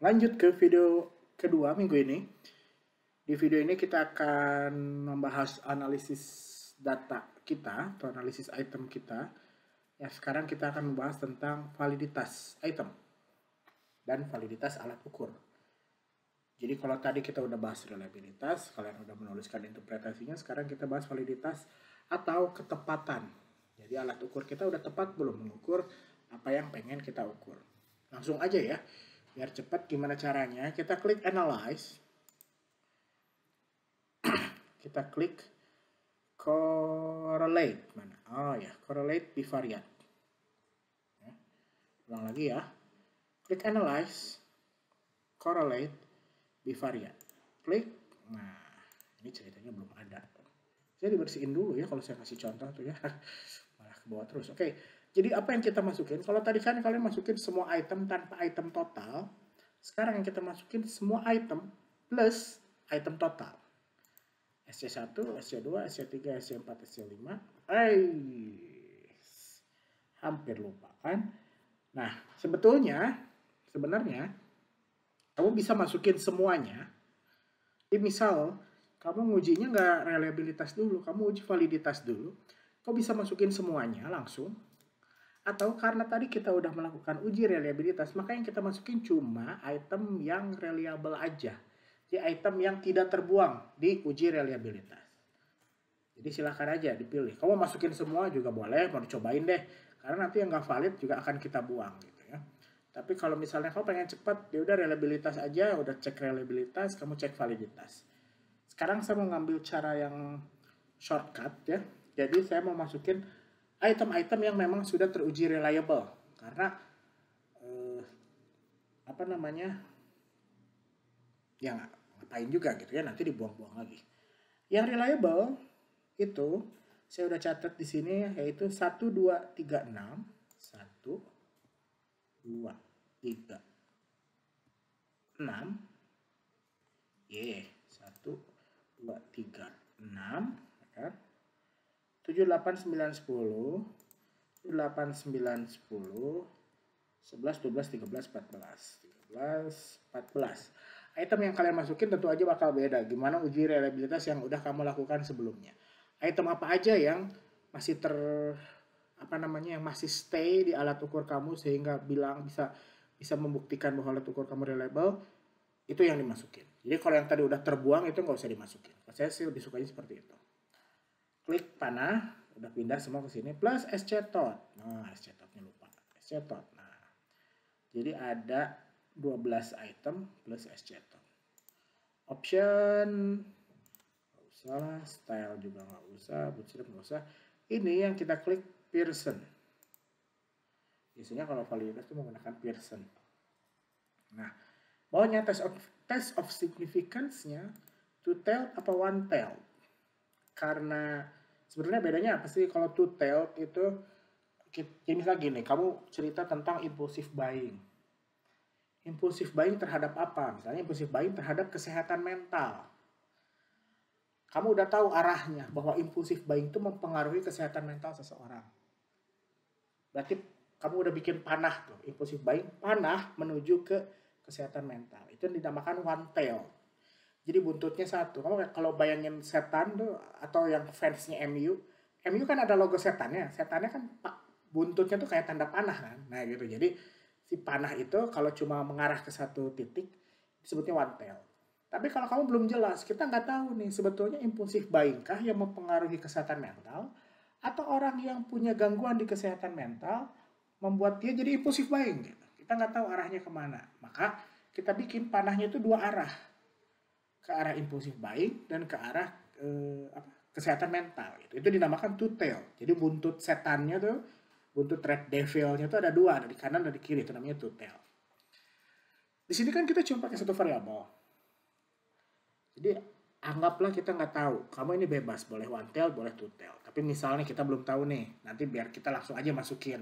Lanjut ke video kedua minggu ini. Di video ini kita akan membahas analisis data kita atau analisis item kita. Ya, sekarang kita akan membahas tentang validitas item dan validitas alat ukur. Jadi kalau tadi kita udah bahas reliabilitas, kalian udah menuliskan interpretasinya, sekarang kita bahas validitas atau ketepatan. Jadi alat ukur kita udah tepat belum mengukur apa yang pengen kita ukur. Langsung aja ya, biar cepat gimana caranya. Kita klik analyze. Kita klik correlate. Mana? Oh ya, correlate bivariate. Ya. Ulang lagi ya. Klik analyze, correlate bivariate. Klik. Nah, ini ceritanya belum ada. Saya dibersihin dulu ya kalau saya kasih contoh tuh ya. Malah ke bawah terus. Oke. Jadi apa yang kita masukin? Kalau tadi kan kalian masukin semua item tanpa item total. Sekarang yang kita masukin semua item plus item total. SC1, SC2, SC3, SC4, SC5. Hampir lupa kan? Nah, sebenarnya kamu bisa masukin semuanya. Jadi misal kamu ngujinya nggak reliabilitas dulu, kamu uji validitas dulu. Kau bisa masukin semuanya langsung. Atau karena tadi kita udah melakukan uji reliabilitas, maka yang kita masukin cuma item yang reliable aja. Jadi item yang tidak terbuang di uji reliabilitas. Jadi silahkan aja dipilih. Kamu masukin semua juga boleh, mau dicobain deh. Karena nanti yang nggak valid juga akan kita buang gitu ya. Tapi kalau misalnya kamu pengen cepat, ya udah reliabilitas aja, udah cek reliabilitas, kamu cek validitas. Sekarang saya mau ngambil cara yang shortcut ya. Jadi saya mau masukin item-item yang memang sudah teruji reliable karena ya ngapain juga gitu ya, nanti dibuang-buang lagi. Yang reliable itu saya udah catat di sini yaitu 1 2 3 6 1 2 3 6 1 2 3 6 ya. 7 8 9 10 8 9 10 11 12 13 14 item yang kalian masukin tentu aja bakal beda gimana uji reliabilitas yang udah kamu lakukan sebelumnya. Item apa aja yang masih yang masih stay di alat ukur kamu sehingga bisa membuktikan bahwa alat ukur kamu reliable, itu yang dimasukin. Jadi kalau yang tadi udah terbuang itu nggak usah dimasukin. Saya sih lebih sukanya seperti itu. Klik panah, udah pindah semua ke sini, plus SC-tot. Nah, SC-totnya lupa. SC-tot. Nah, jadi ada 12 item plus SC-tot. Option, nggak usah, style juga nggak usah, bootstrap nggak usah. Ini yang kita klik Pearson. Biasanya kalau validitas itu menggunakan Pearson. Nah, bawahnya test of significance-nya two tail apa one tail. Karena sebenarnya bedanya apa sih kalau two tail itu, ya misalnya gini, kamu cerita tentang impulsive buying. Impulsive buying terhadap apa? Misalnya impulsive buying terhadap kesehatan mental. Kamu udah tahu arahnya bahwa impulsive buying itu mempengaruhi kesehatan mental seseorang. Berarti kamu udah bikin panah tuh, impulsive buying, panah menuju ke kesehatan mental. Itu yang dinamakan one tail. Jadi buntutnya satu. Kamu kalau bayangin setan tuh atau yang fansnya MU kan ada logo setannya. Setannya kan buntutnya tuh kayak tanda panah kan. Nah gitu. Jadi si panah itu kalau cuma mengarah ke satu titik disebutnya one tail. Tapi kalau kamu belum jelas, kita nggak tahu nih sebetulnya impulsif buying kah yang mempengaruhi kesehatan mental atau orang yang punya gangguan di kesehatan mental membuat dia jadi impulsif buying gitu. Kita nggak tahu arahnya kemana. Maka kita bikin panahnya itu dua arah. Ke arah impulsif buying dan ke arah kesehatan mental gitu. Itu dinamakan two tail. Jadi buntut setannya tuh, buntut red devilnya tuh ada dua, ada di kanan dan di kiri, itu namanya two tail. Di sini kan kita cuma pakai satu variabel. Jadi anggaplah kita nggak tahu, kamu ini bebas, boleh one tail, boleh two tail. Tapi misalnya kita belum tahu nih, nanti biar kita langsung aja masukin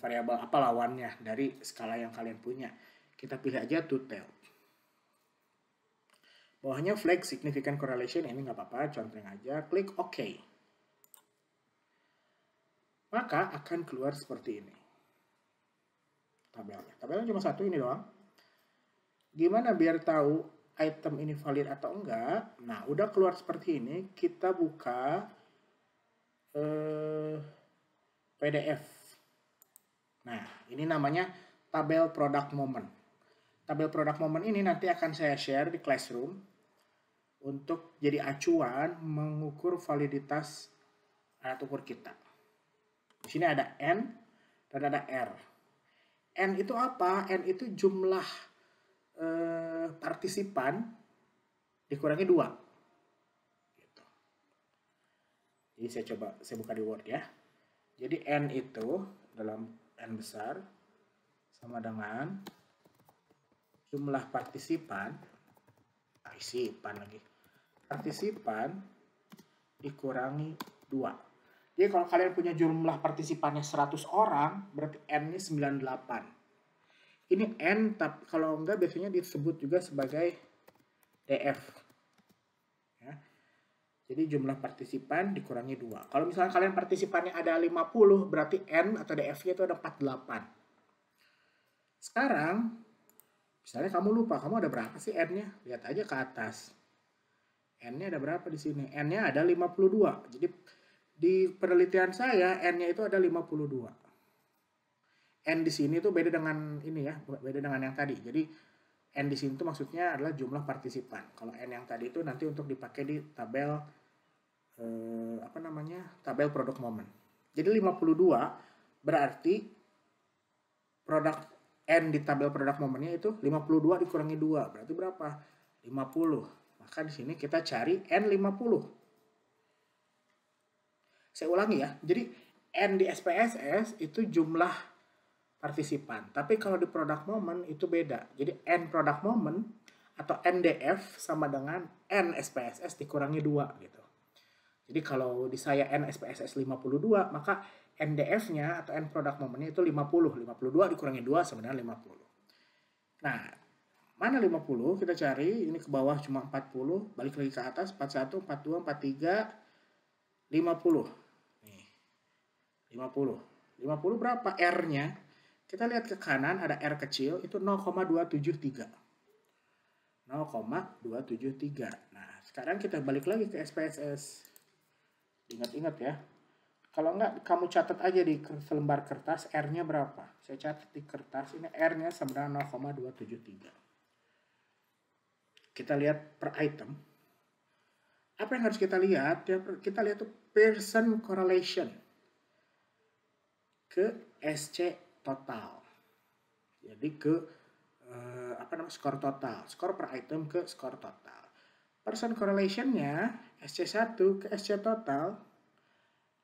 variabel apa lawannya dari skala yang kalian punya. Kita pilih aja two tail. Bawahnya flag significant correlation, ini nggak apa-apa, contohin aja, klik OK. Maka akan keluar seperti ini. Tabelnya cuma satu ini doang. Gimana biar tahu item ini valid atau enggak? Nah, udah keluar seperti ini, kita buka PDF. Nah, ini namanya tabel product moment. Tabel product moment ini nanti akan saya share di Classroom untuk jadi acuan mengukur validitas alat ukur kita. Di sini ada N dan ada R. N itu apa? N itu jumlah partisipan dikurangi 2. Gitu. Jadi saya buka di Word ya. Jadi N itu dalam N besar sama dengan jumlah partisipan dikurangi 2. Jadi kalau kalian punya jumlah partisipannya 100 orang, berarti N-nya 98. Ini N, tapi kalau enggak biasanya disebut juga sebagai DF. Ya. Jadi jumlah partisipan dikurangi 2. Kalau misalnya kalian partisipannya ada 50, berarti N atau DF-nya itu ada 48. Sekarang, misalnya kamu lupa, kamu ada berapa sih N-nya? Lihat aja ke atas. N-nya ada berapa di sini? N-nya ada 52. Jadi di penelitian saya, N-nya itu ada 52. N di sini tuh beda dengan ini ya, beda dengan yang tadi. Jadi N di sini tuh maksudnya adalah jumlah partisipan. Kalau N yang tadi itu nanti untuk dipakai di tabel tabel product moment. Jadi 52 berarti produk N di tabel product momentnya itu 52 dikurangi 2. Berarti berapa? 50. Maka di sini kita cari N50. Saya ulangi ya. Jadi N di SPSS itu jumlah partisipan. Tapi kalau di product moment itu beda. Jadi N product moment atau NDF sama dengan N SPSS dikurangi 2 gitu. Jadi kalau di saya N SPSS 52, maka NDF-nya atau N product moment-nya itu 50. 52 dikurangi 2 sama dengan 50. Nah, mana 50? Kita cari, ini ke bawah cuma 40, balik lagi ke atas 41, 42, 43, 50. Nih. 50. 50 berapa R-nya? Kita lihat ke kanan ada R kecil itu 0,273. 0,273. Nah, sekarang kita balik lagi ke SPSS. Ingat-ingat ya. Kalau enggak, kamu catat aja di selembar kertas R-nya berapa. Saya catat di kertas, ini R-nya sama dengan 0,273. Kita lihat per item. Apa yang harus kita lihat? Kita lihat tuh Pearson correlation ke SC total. Jadi ke skor total. Skor per item ke skor total. Pearson correlation-nya SC1 ke SC total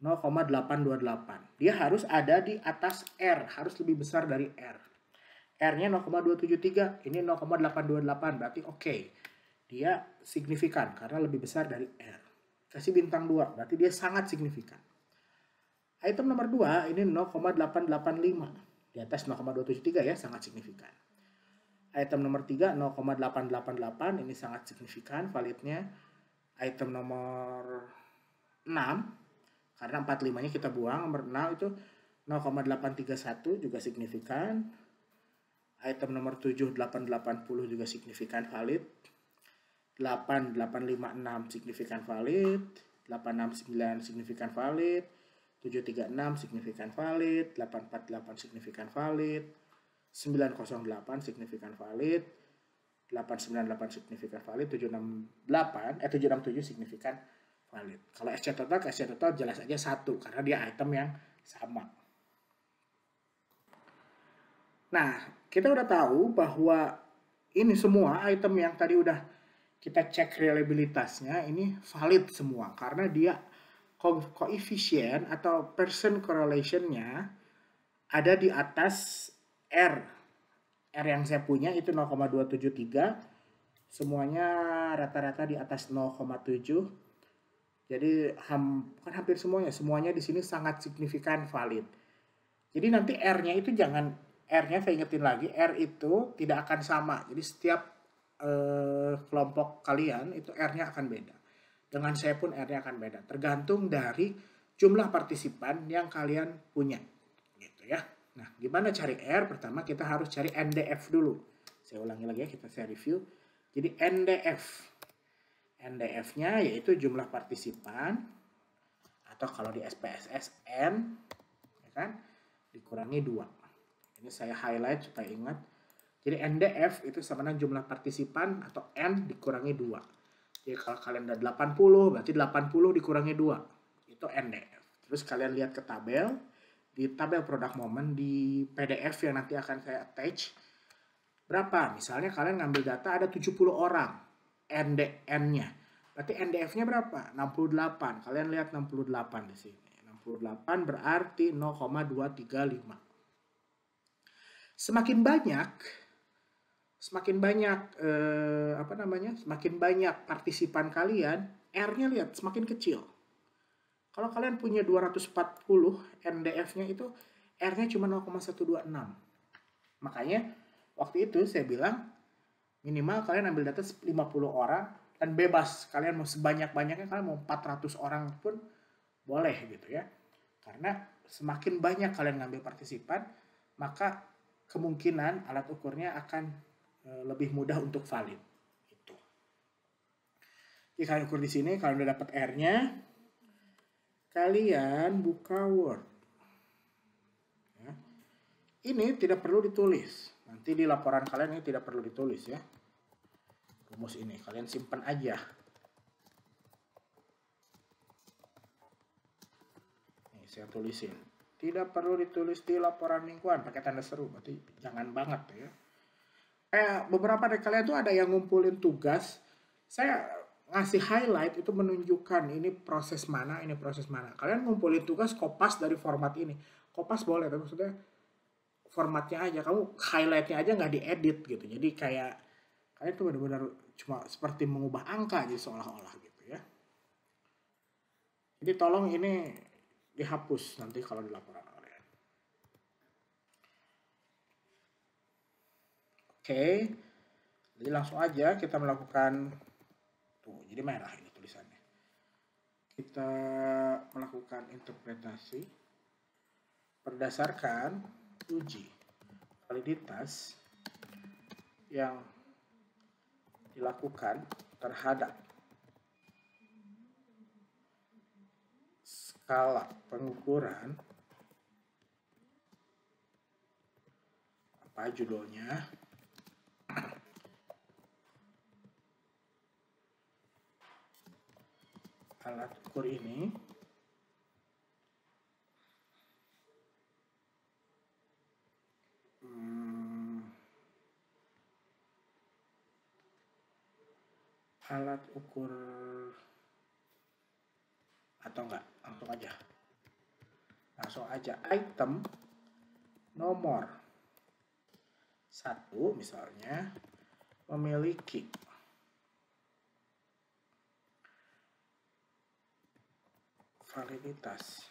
0,828. Dia harus ada di atas R, harus lebih besar dari R. R-nya 0,273, ini 0,828, berarti oke. Dia signifikan karena lebih besar dari R. Kasih bintang 2, berarti dia sangat signifikan. Item nomor 2 ini 0,885. Di atas 0,273 ya, sangat signifikan. Item nomor 3 0,888, ini sangat signifikan validnya. Item nomor 6, karena 45-nya kita buang, nomor 6 itu 0,831 juga signifikan. Item nomor 7 880 juga signifikan valid. 8856 signifikan valid. 869 signifikan valid. 736 signifikan valid, 848 signifikan valid, 908 signifikan valid, 898 signifikan valid, 767 signifikan valid. Kalau SC total jelas aja 1 karena dia item yang sama. Nah, kita udah tahu bahwa ini semua item yang tadi udah kita cek reliabilitasnya ini valid semua karena dia koefisien atau Pearson correlation-nya ada di atas R. R yang saya punya itu 0,273. Semuanya rata-rata di atas 0,7. Jadi bukan hampir semuanya di sini sangat signifikan valid. Jadi nanti R-nya itu jangan, R-nya saya ingetin lagi, R itu tidak akan sama. Jadi setiap kelompok kalian itu R-nya akan beda. Dengan saya pun R-nya akan beda. Tergantung dari jumlah partisipan yang kalian punya. Gitu ya. Nah, gimana cari R? Pertama kita harus cari NDF dulu. Saya ulangi lagi ya, saya review. Jadi NDF-nya yaitu jumlah partisipan, atau kalau di SPSS N, ya kan, dikurangi 2. Ini saya highlight supaya ingat. Jadi NDF itu sama dengan jumlah partisipan atau N dikurangi 2. Jadi kalau kalian ada 80, berarti 80 dikurangi 2. Itu NDF. Terus kalian lihat ke tabel. Di tabel product moment di PDF yang nanti akan saya attach. Berapa? Misalnya kalian ngambil data ada 70 orang. N-nya. Berarti NDF-nya berapa? 68. Kalian lihat 68 di sini. 68 berarti 0,235. Semakin banyak partisipan kalian, R-nya lihat semakin kecil. Kalau kalian punya 240, NDF-nya itu R-nya cuma 0,126. Makanya waktu itu saya bilang minimal kalian ambil data 50 orang dan bebas. Kalian mau sebanyak-banyaknya, kalian mau 400 orang pun boleh gitu ya. Karena semakin banyak kalian ngambil partisipan, maka kemungkinan alat ukurnya akan lebih mudah untuk valid. Itu. Jadi kalian ukur di sini, kalian udah dapat R-nya, kalian buka Word. Ya. Ini tidak perlu ditulis. Nanti di laporan kalian ini tidak perlu ditulis ya. Rumus ini kalian simpan aja. Nih saya tulisin. Tidak perlu ditulis di laporan mingguan pakai tanda seru, berarti jangan banget ya. Beberapa dari kalian tuh ada yang ngumpulin tugas, saya ngasih highlight itu menunjukkan ini proses mana, ini proses mana. Kalian ngumpulin tugas kopas dari format ini, kopas boleh, tapi maksudnya formatnya aja, kamu highlightnya aja nggak diedit gitu. Jadi kayak kalian tuh benar-benar cuma seperti mengubah angka aja seolah-olah gitu ya. Jadi tolong ini dihapus nanti kalau di laporan kalian. Oke, jadi langsung aja kita melakukan, tuh jadi merah ini tulisannya. Kita melakukan interpretasi berdasarkan uji validitas yang dilakukan terhadap skala pengukuran, apa judulnya, alat ukur ini alat ukur atau enggak, langsung aja item nomor 1 misalnya memiliki validitas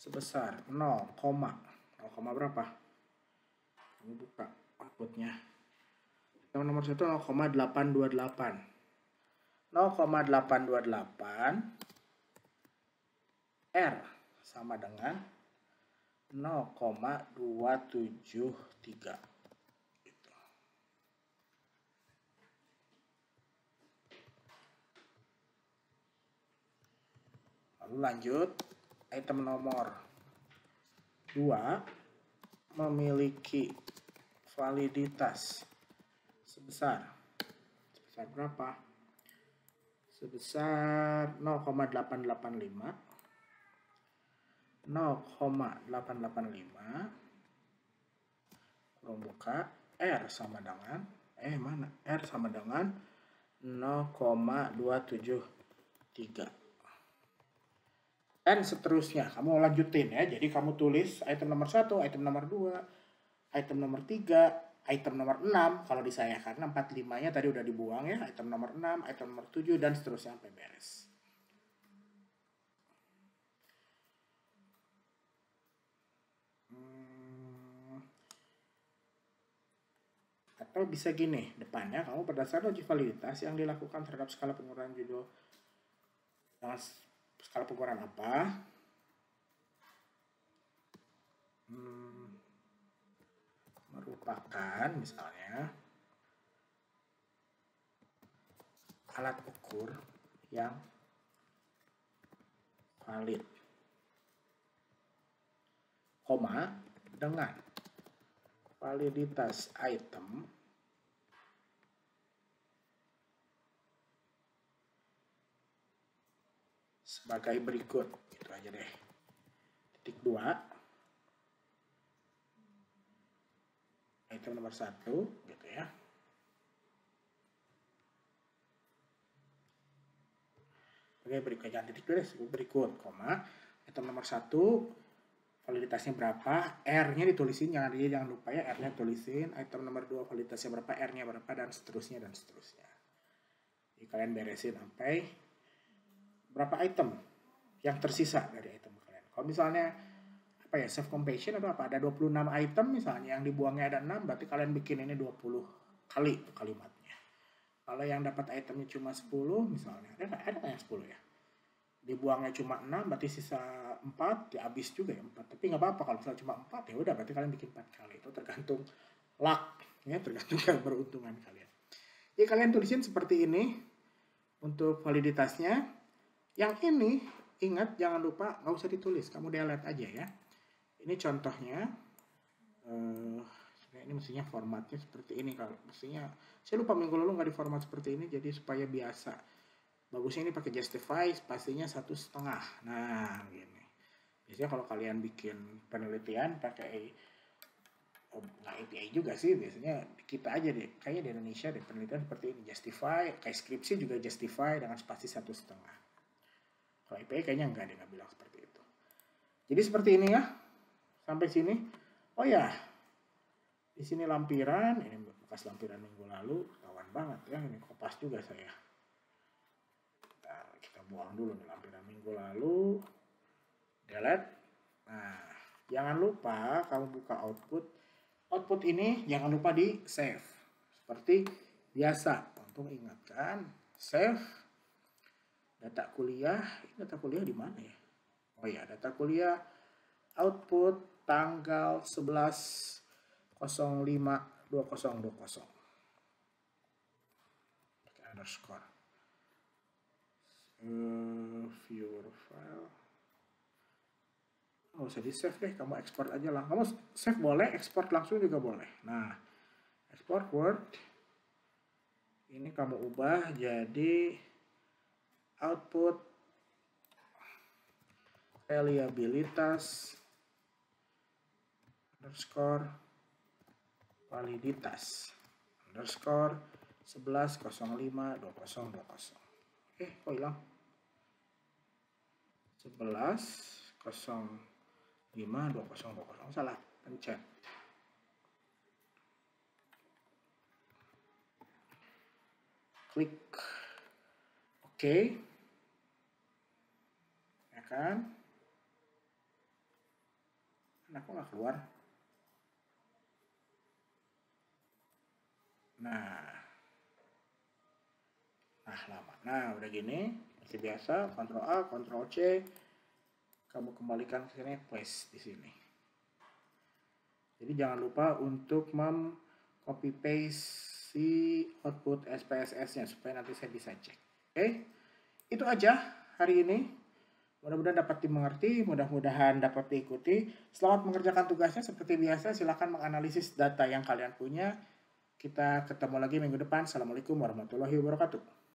sebesar 0, berapa? Ini buka outputnya. Nomor 1 0,828. 0,828 R sama dengan 0,273. Gitu. Lalu lanjut, item nomor 2 memiliki validitas sebesar berapa? Sebesar 0,885 buka R sama dengan R sama dengan 0,273 dan seterusnya. Kamu lanjutin ya. Jadi kamu tulis item nomor 1, item nomor 2, item nomor 3, item nomor 6 kalau di saya, karena 45-nya tadi udah dibuang ya. Item nomor 6, item nomor 7, dan seterusnya sampai beres. Atau bisa gini, depannya kamu berdasarkan uji validitas yang dilakukan terhadap skala pengukuran judul dengan skala pengukuran apa? Merupakan misalnya alat ukur yang valid, koma, dengan validitas item sebagai berikut. Itu aja deh. Titik 2. Item nomor 1 gitu ya. Oke, berikut jangan titik 2 berikut, koma. Item nomor 1 validitasnya berapa, R-nya ditulisin, jangan lupa ya, R-nya tulisin. Item nomor 2 validitasnya berapa, R-nya berapa, dan seterusnya dan seterusnya. Jadi kalian beresin sampai berapa item yang tersisa dari item kalian. Kalau misalnya apa ya, self completion atau apa, ada 26 item misalnya, yang dibuangnya ada 6, berarti kalian bikin ini 20 kali kalimatnya. Kalau yang dapat itemnya cuma 10 misalnya, ada yang 10 ya, dibuangnya cuma 6, berarti sisa 4, ya habis juga ya 4. Tapi nggak apa-apa kalau misalnya cuma 4, ya udah berarti kalian bikin 4 kali. Itu tergantung luck, ya, tergantung keberuntungan kalian. Jadi kalian tulisin seperti ini untuk validitasnya. Yang ini ingat, jangan lupa nggak usah ditulis, kamu delete aja ya. Ini contohnya. Ini mestinya formatnya seperti ini, kalau mestinya saya lupa minggu lalu nggak di format seperti ini, jadi supaya biasa. Bagusnya ini pakai justify, spasinya 1,5. Nah, gini. Biasanya kalau kalian bikin penelitian pakai nggak API juga sih, biasanya kita aja deh, kayaknya di Indonesia deh penelitian seperti ini, justify, kayak skripsi juga justify dengan spasi 1,5. Kalau API kayaknya enggak, dia nggak bilang seperti itu. Jadi seperti ini ya, sampai sini. Oh ya, di sini lampiran, ini bekas lampiran minggu lalu, ketahuan banget ya, ini kopas juga saya. Kita buang dulu nih lampiran minggu lalu, delete. Nah, jangan lupa kamu buka output ini jangan lupa di save seperti biasa. Untuk ingatkan, save data kuliah. Ini data kuliah di mana ya? Oh ya, data kuliah output tanggal 11/05/2020. Pakai underscore. Viewer file. Nggak usah di save deh, kamu export aja lah. Kamu save boleh, export langsung juga boleh. Nah, export Word ini kamu ubah jadi output reliabilitas underscore validitas underscore 11/05/2020. Kok hilang? 11/05/2020. Salah pencet. Klik OK. Ya kan? Aku nggak keluar. Nah, lama. Nah, udah gini, seperti biasa, Ctrl A, Ctrl C, kamu kembalikan ke sini, paste di sini. Jadi jangan lupa untuk copy paste si output SPSS-nya supaya nanti saya bisa cek. Oke, itu aja hari ini. Mudah-mudahan dapat dimengerti, mudah-mudahan dapat diikuti. Selamat mengerjakan tugasnya. Seperti biasa, silakan menganalisis data yang kalian punya. Kita ketemu lagi minggu depan. Assalamualaikum warahmatullahi wabarakatuh.